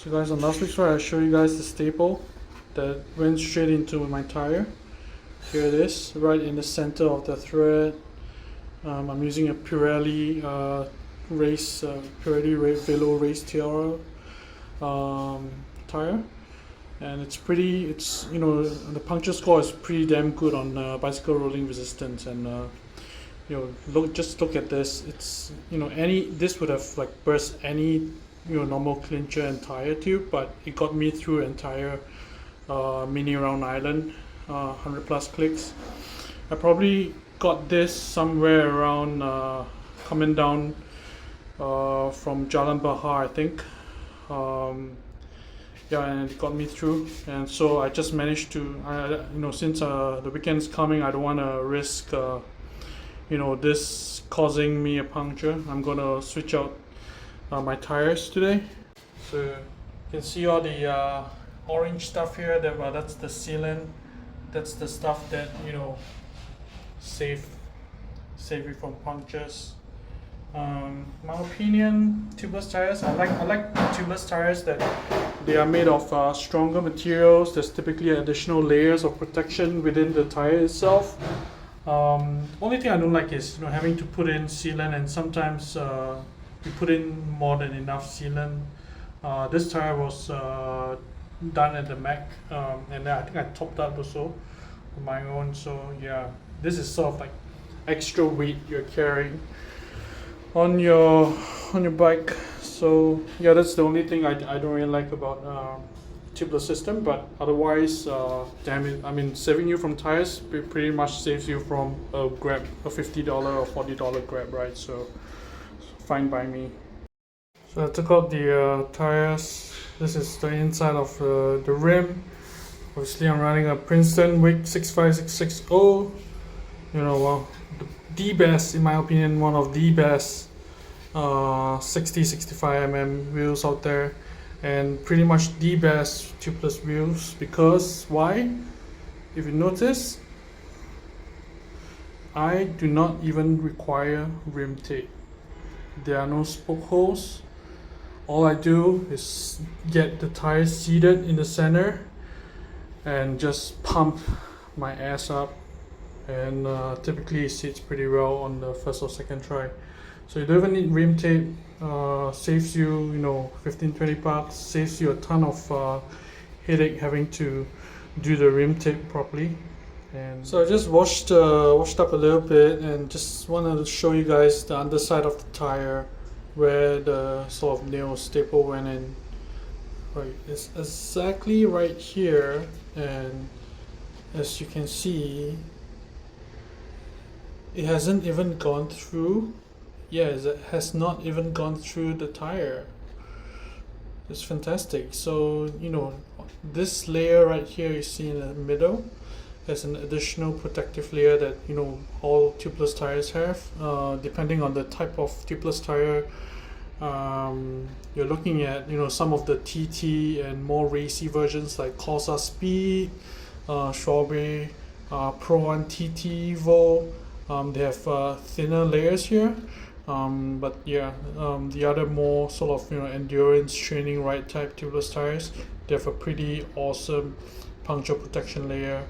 So guys, on last week's ride I showed you guys the staple that went straight into my tire. Here it is, right in the center of the thread. I'm using a Pirelli Velo Race Tiara tire, and it's the puncture score is pretty damn good on bicycle rolling resistance. And just look at this. It's this would have like burst any normal clincher and tire tube, but it got me through an entire mini round island, 100 plus clicks. I probably got this somewhere around coming down from Jalan Bahar, I think. And it got me through, and so I just managed to since the weekend's coming, I don't want to risk this causing me a puncture. I'm gonna switch out my tires today. So you can see all the orange stuff here. That's the sealant. That's the stuff that save you from punctures. My opinion, tubeless tires. I like tubeless tires that they are made of stronger materials. There's typically additional layers of protection within the tire itself. Only thing I don't like is having to put in sealant, and sometimes you put in more than enough sealant. This tire was done at the Mac, and I think I topped up also on my own. So yeah, this is sort of like extra weight you're carrying on your bike. So yeah, that's the only thing I don't really like about tubeless system. But otherwise, damn it, I mean, saving you from tires pretty much saves you from a grab, a $50 or $40 grab, right? So fine by me. So I took out the tires. This is the inside of the rim. Obviously I'm running a Princeton Wick 65660. The best, in my opinion, one of the best 60-65mm wheels out there, and pretty much the best tubeless wheels. Because why? If you notice, I do not even require rim tape. There are no spoke holes. All I do is get the tires seated in the center and just pump my ass up, and typically it sits pretty well on the first or second try. So you don't even need rim tape. Saves you 15-20 bucks, saves you a ton of headache having to do the rim tape properly. And so I just washed up a little bit, and just wanted to show you guys the underside of the tire where the sort of nail staple went in. Right, it's exactly right here, and as you can see, it hasn't even gone through. Yes, it has not even gone through the tire. It's fantastic. So this layer right here you see in the middle has an additional protective layer that all tubeless tires have. Depending on the type of tubeless tire you're looking at, some of the TT and more racy versions like Corsa Speed, Strawberry, Pro 1 TT Evo, they have thinner layers here. But yeah, the other more sort of endurance training ride type tubeless tires, they have a pretty awesome puncture protection layer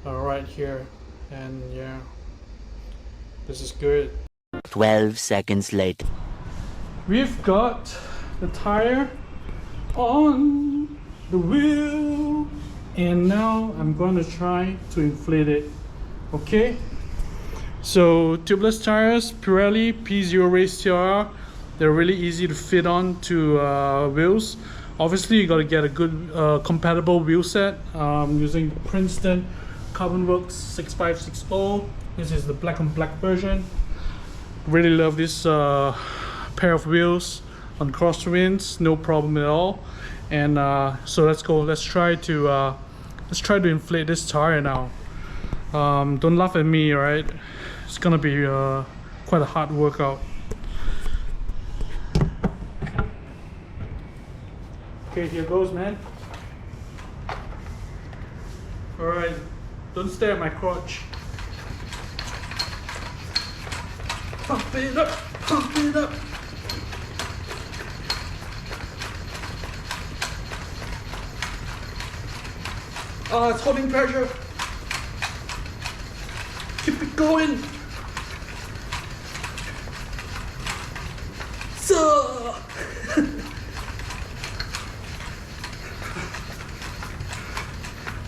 right here. And yeah, this is good. 12 seconds later. We've got the tire on the wheel, and now I'm going to try to inflate it. Okay, so tubeless tires, Pirelli Pzero Race Tiara, they're really easy to fit on to wheels. Obviously you got to get a good compatible wheel set. Using Princeton Carbon Works 6560. This is the black on black version. Really love this pair of wheels on crosswinds, no problem at all. And so let's try to inflate this tire now. Don't laugh at me, alright? It's gonna be quite a hard workout. Okay, here goes, man. Alright, don't stare at my crotch. Pump it up, pump it up. It's holding pressure. Keep it going. So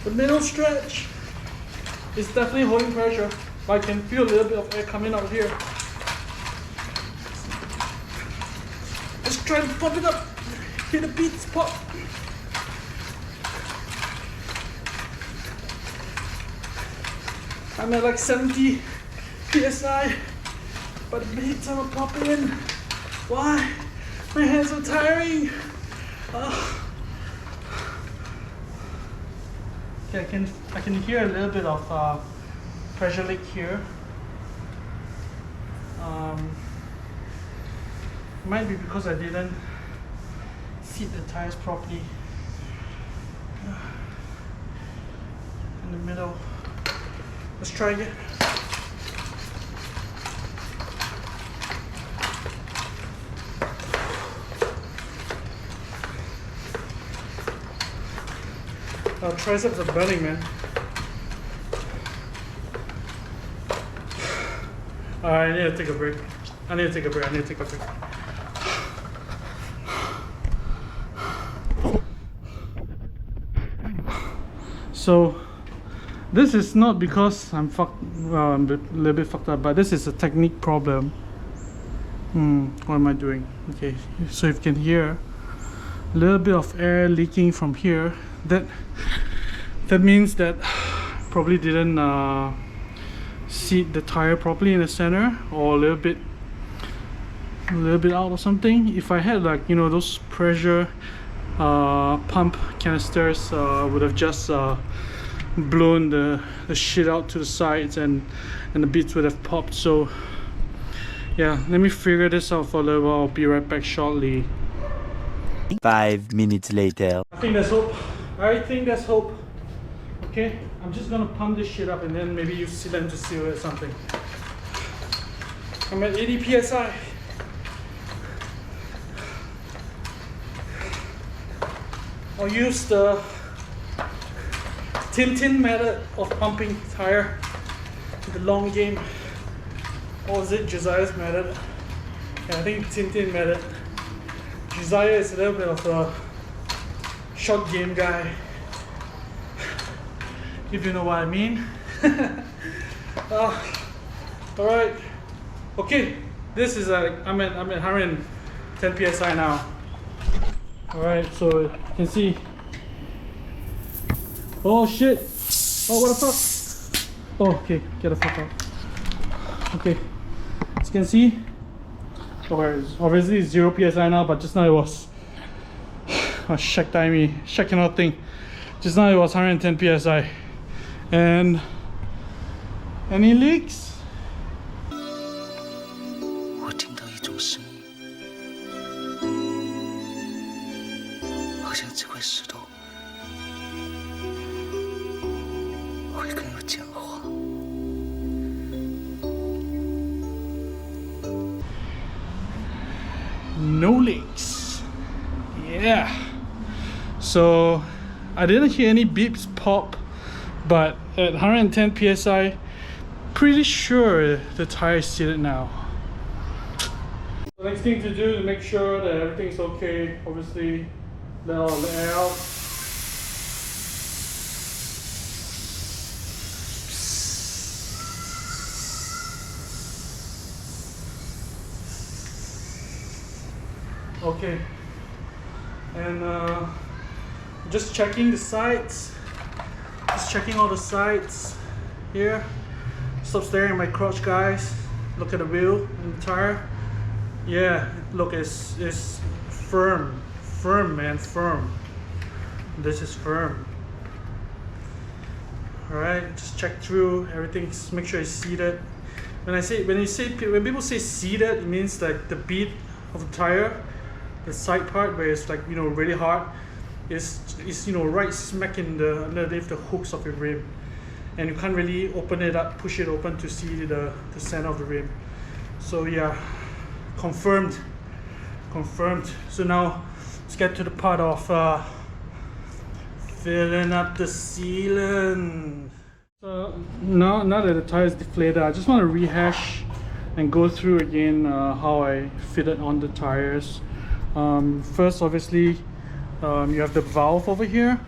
the middle stretch is definitely holding pressure. I can feel a little bit of air coming out here. Just try to pump it up. Hit the beats pop. I'm at like 70 psi, but the beats are not popping. Why? My hands are tiring. Okay, I can hear a little bit of pressure leak here. Might be because I didn't seat the tires properly in the middle. Let's try again. Triceps are burning, man. I need to take a break. I need to take a break. So this is not because I'm I'm a little bit fucked up, but this is a technique problem. What am I doing? Okay, so you can hear a little bit of air leaking from here. That means that probably didn't seat the tire properly in the center, or a little bit out or something. If I had, like, you know, those pressure pump canisters, would have just blown the shit out to the sides, and the beads would have popped. So yeah, let me figure this out for a little while. I'll be right back shortly. 5 minutes later. I think there's hope. Okay, I'm just gonna pump this shit up and then maybe use sealant to seal it or something. I'm at 80 psi. I'll use the Tintin method of pumping tire, the long game. Or is it Josiah's method? Yeah, I think Tintin method. Josiah is a little bit of a short game guy, if you know what I mean. Alright. Okay, this is I'm at 110 psi now. Alright, so you can see. Oh shit! Oh, what the fuck? Oh, okay, get the fuck out. Okay, as you can see, obviously it's 0 psi now, but just now it was shit cannot think. Just now it was 110 psi. And any leaks? 我听到一种声音，好像这块石头会跟我讲话。No leaks. Yeah. So I didn't hear any beeps pop, but at 110 psi, pretty sure the tire is seated now. The next thing to do to make sure that everything's okay, obviously let all the air out. Okay, and just checking the sides, just checking all the sides here. Stop staring at my crotch, guys. Look at the wheel and the tire. Yeah, look, it's firm, man, firm. This is firm. All right, just check through everything. Make sure it's seated. When people say seated, it means like the bead of the tire, the side part where it's like, you know, really hard, is you know, right smack in the underneath the hooks of your rim, and you can't really open it up, push it open to see the center of the rim. So yeah, confirmed. So now let's get to the part of filling up the sealant. So now that the tire is deflated, I just want to rehash and go through again how I fitted on the tires. First, obviously, you have the valve over here,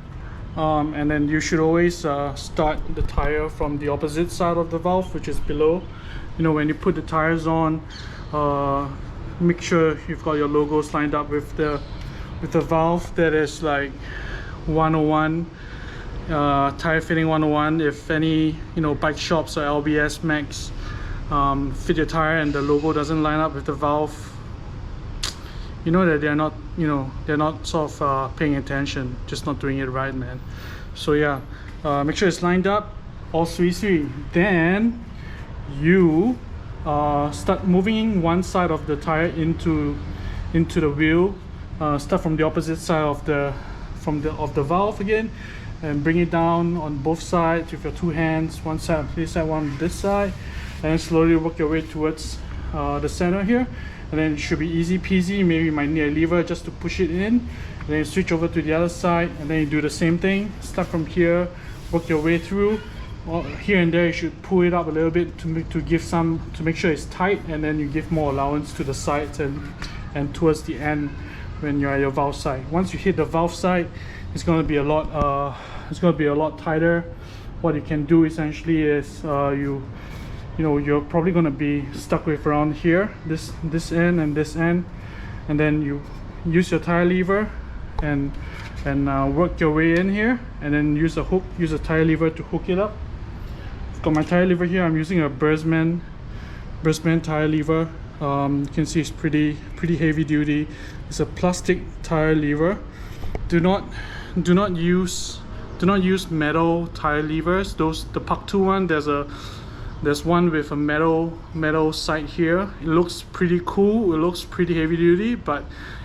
and then you should always start the tire from the opposite side of the valve, which is below. You know, when you put the tires on, make sure you've got your logos lined up with the valve. That is like 101, tire fitting 101. If any, you know, bike shops or LBS Max fit your tire and the logo doesn't line up with the valve, you know that they're not, you know, they're not sort of paying attention, just not doing it right, man. So yeah, make sure it's lined up, all three. Then you start moving one side of the tire into the wheel. Start from the opposite side of the valve again, and bring it down on both sides with your two hands, one side on this side, one on this side, and then slowly work your way towards the center here. And then it should be easy peasy. Maybe you might need a lever just to push it in, and then you switch over to the other side, and then you do the same thing. Start from here, work your way through. Here and there you should pull it up a little bit to make sure it's tight, and then you give more allowance to the sides and towards the end when you're at your valve side. Once you hit the valve side, it's going to be a lot tighter. What you can do essentially is you know, you're probably going to be stuck with around here, this end and this end, and then you use your tire lever and work your way in here, and then use a tire lever to hook it up. I've got my tire lever here. I'm using a Bursman tire lever. You can see it's pretty heavy duty. It's a plastic tire lever. Do not use metal tire levers. The Pak 2 one, there's one with a metal side here. It looks pretty cool, it looks pretty heavy duty, but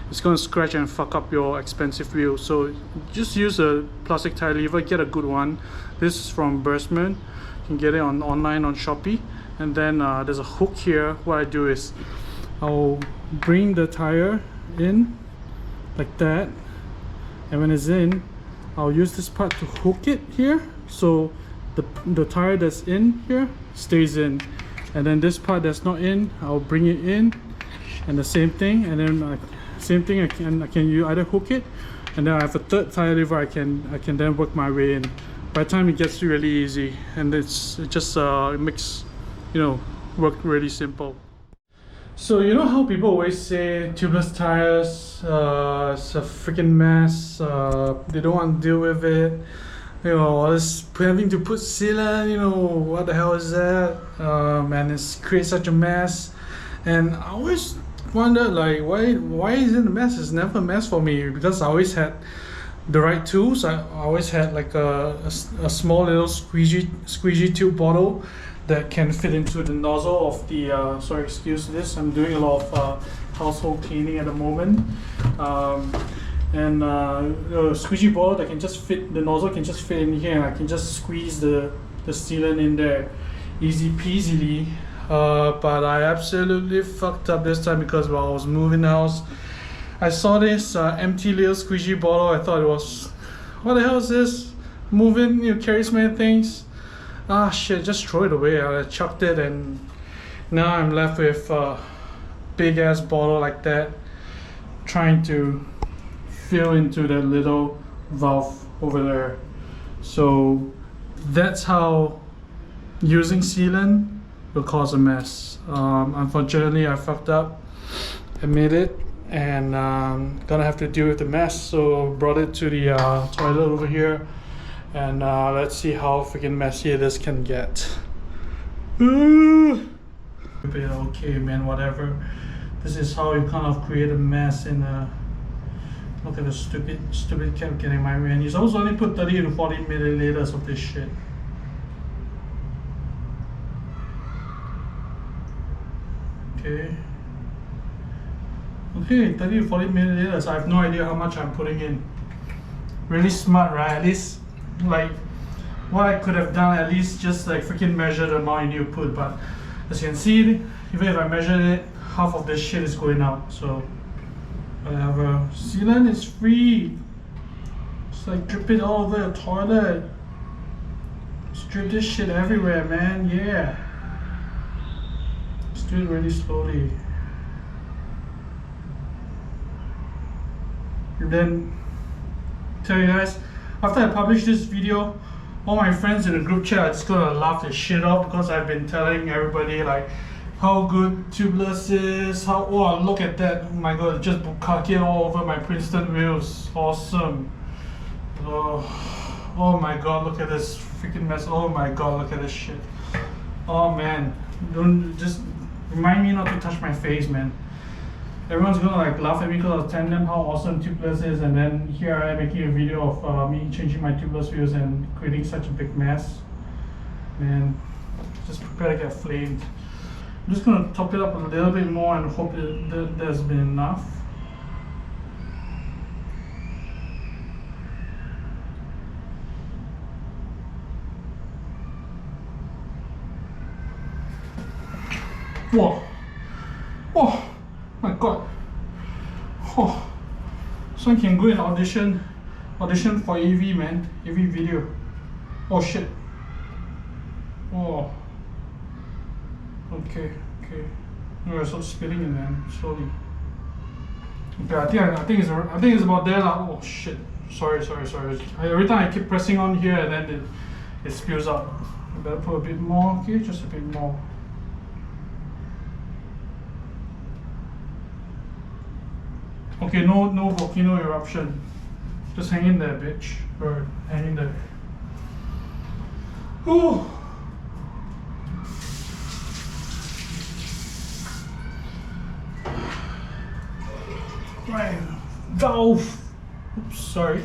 it's going to scratch and fuck up your expensive wheel. So just use a plastic tire lever, get a good one. This is from Bursman. You can get it online on Shopee. And then there's a hook here. What I do is I'll bring the tire in like that, and when it's in, I'll use this part to hook it here, so the tire that's in here stays in, and then this part that's not in, I'll bring it in, and the same thing, and then same thing, I can either hook it, and then I have a third tire lever I can then work my way in. By the time it gets really easy, and it makes, you know, work really simple. So you know how people always say tubeless tires, it's a freaking mess, they don't want to deal with it. You know, having to put sealant, you know, what the hell is that? And it creates such a mess. And I always wondered, like, why is it a mess? It's never a mess for me, because I always had the right tools. I always had like a small little squeegee tube bottle that can fit into the nozzle of the sorry, excuse this, I'm doing a lot of household cleaning at the moment. And a squeegee bottle that can just fit, the nozzle can just fit in here, and I can just squeeze the sealant in there easy peasily. But I absolutely fucked up this time, because while I was moving the house, I saw this empty little squeegee bottle. I thought it was, what the hell is this? Moving, you know, carries many things. Ah shit, just throw it away. I chucked it, and now I'm left with a big ass bottle like that, trying to fill into that little valve over there. So that's how using sealant will cause a mess. Unfortunately, I fucked up, admit it, and gonna have to deal with the mess. So brought it to the toilet over here, and let's see how freaking messy this can get. Okay, man, whatever. This is how you kind of create a mess in a. Look at the stupid kept getting my way. And you're supposed to only put 30 to 40 milliliters of this shit. Okay. Okay, 30 to 40 milliliters. I have no idea how much I'm putting in. Really smart, right? At least, like, what I could have done, at least just like freaking measure the amount you need to put. But as you can see, even if I measured it, half of this shit is going out. So whatever. Sealant is free. It's like dripping all over your toilet. Just drip this shit everywhere, man. Yeah. Just do it really slowly. And then tell you guys, after I publish this video, all my friends in the group chat are just gonna laugh their shit off because I've been telling everybody like how good Tubeless is, how, oh look at that, oh my god, just bukkake all over my Princeton wheels, awesome. Oh my god, look at this freaking mess, oh my god, look at this shit. Oh man, don't, just remind me not to touch my face, man. Everyone's gonna like laugh at me because I was telling them how awesome Tubeless is, and then here I am making a video of me changing my Tubeless wheels and creating such a big mess. Man, just prepare to get flamed. I'm just gonna top it up a little bit more and hope that there's been enough. Whoa! Oh my god! Oh, someone can go and audition for AV, man. AV video. Oh shit. Oh. Okay. I'm gonna stop spinning it, man, slowly. Okay, I think it's about there now. Oh shit. Sorry. Every time I keep pressing on here and then it spills out. I better put a bit more. Okay, just a bit more. Okay, no volcano eruption. Just hang in there, bitch. Or hang in there. Ooh. Right, valve. Oops, sorry.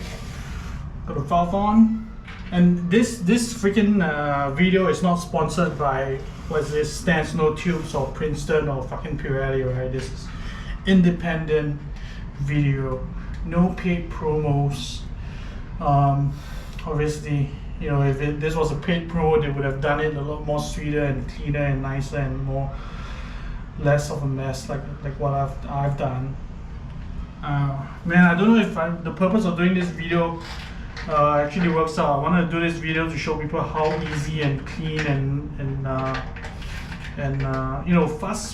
Got a valve on. And this freaking video is not sponsored by what's this, Stance No Tubes or Princeton or fucking Pirelli, right? This is independent video, no paid promos. Obviously, you know, if this was a paid promo, they would have done it a lot more sweeter and cleaner and nicer and more less of a mess like what I've done. Man, I don't know if the purpose of doing this video actually works out. I want to do this video to show people how easy and clean and you know,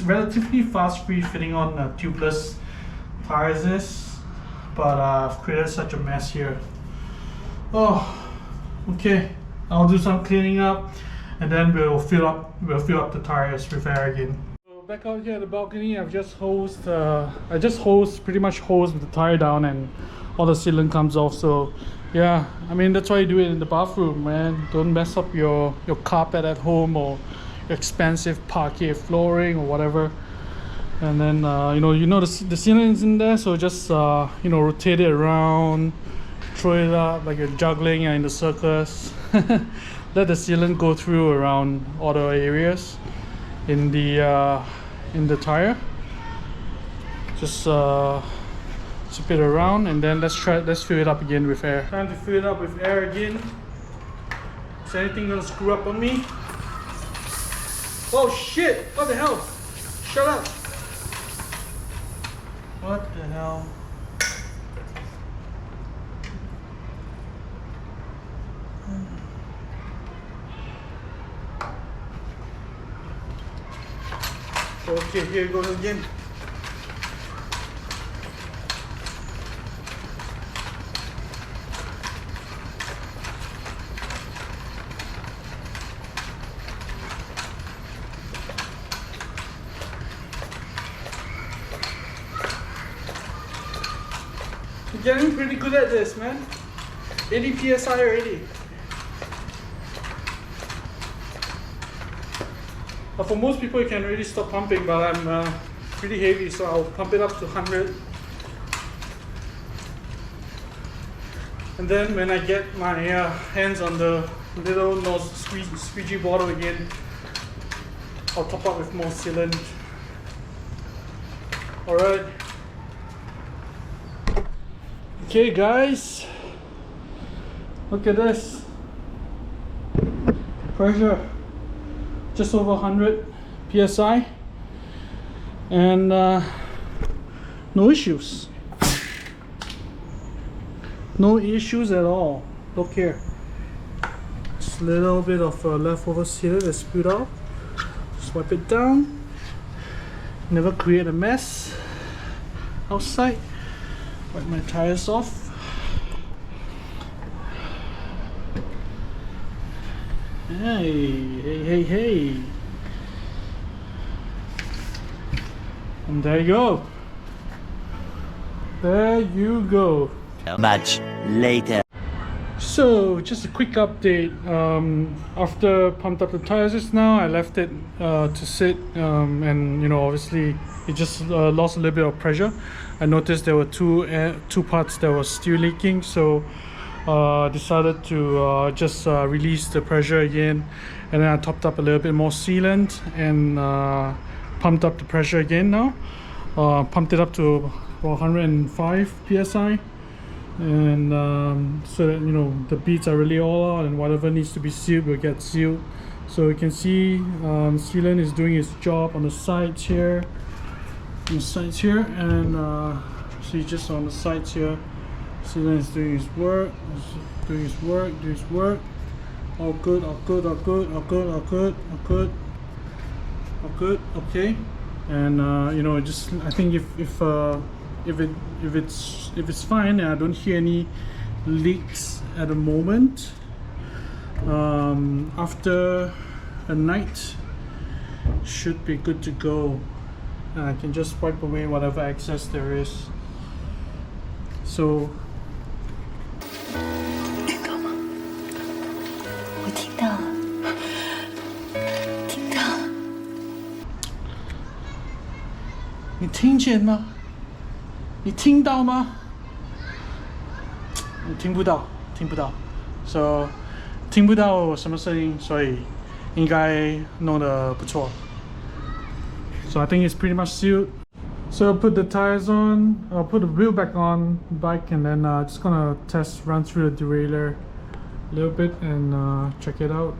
relatively fast free fitting on Tubeless tires is, but I've created such a mess here. Oh, okay. I'll do some cleaning up, and then we'll fill up the tires with air again. So back out here at the balcony, I've just hosed. Pretty much hosed the tire down, and all the sealant comes off. So yeah, I mean that's why you do it in the bathroom, man. Don't mess up your carpet at home or your expensive parquet flooring or whatever. And then you know the sealant is in there, so just you know, rotate it around, throw it up like you're juggling in the circus. Let the sealant go through around all the areas in the tire. Just zip it around, and then let's fill it up again with air. Time to fill it up with air again. Is anything gonna screw up on me? Oh shit! What the hell? Shut up! What the hell? Okay, here it goes again. You're getting pretty good at this, man. 80 psi already. For most people, you can really stop pumping, but I'm pretty heavy, so I'll pump it up to 100. And then when I get my hands on the little nose squeegee bottle again, I'll top up with more sealant. Alright. Okay guys, look at this. Pressure just over 100 psi, and no issues. No issues at all. Look here. Just a little bit of leftover sealant that spilled out. Just wipe it down. Never create a mess outside. Wipe my tires off. Hey. And there you go. There you go. Much later. So just a quick update. After pumped up the tires just now, I left it to sit, and obviously it just lost a little bit of pressure. I noticed there were two parts that were still leaking, so decided to just release the pressure again, and then I topped up a little bit more sealant and pumped up the pressure again now. Pumped it up to 105 psi, and so that the beads are really all out, and whatever needs to be sealed will get sealed. So you can see sealant is doing its job on the sides here, and see just on the sides here, sealant is doing its work, doing its work. All good. Okay. And just I think if it's fine, and I don't hear any leaks at the moment, after a night should be good to go, and I can just wipe away whatever excess there is. So 听到吗？我听到了，听到了。你听见吗？你听到吗？你听不到，so 听不到什么声音，所以应该弄得不错。So I think it's pretty much sealed. So I'll put the tires on, I'll put the wheel back on the bike, and then just gonna run through the derailleur a little bit and check it out.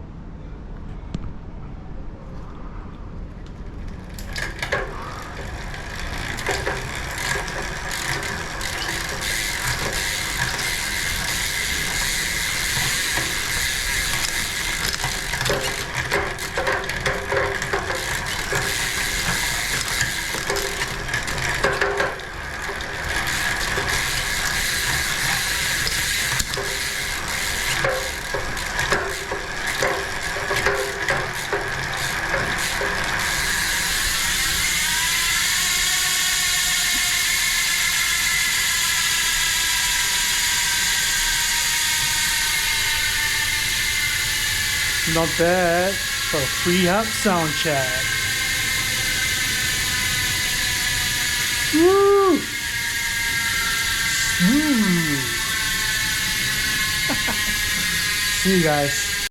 Not bad for a free-up sound check. Woo! Smooth. See you guys.